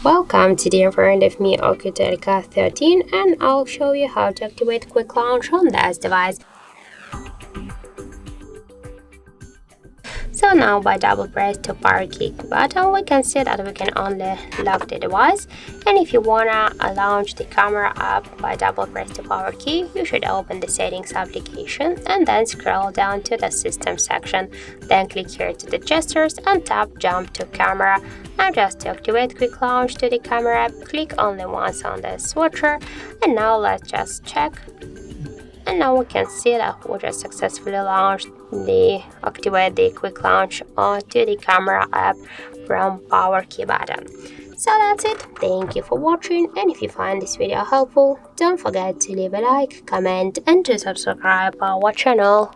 Welcome to the in front of me OUKITEL K13, and I'll show you how to activate quick launch on this device. So now by double press the power key button, we can see that we can only lock the device, and if you wanna launch the camera app by double press the power key, you should open the settings application and then scroll down to the system section, then click here to the gestures and tap jump to camera. Now just to activate quick launch to the camera app, click only once on the switcher, and now let's just check. And now we can see that we just successfully activate the quick launch onto the camera app from power key button. So that's it. Thank you for watching, and if you find this video helpful, don't forget to leave a like, comment and to subscribe our channel.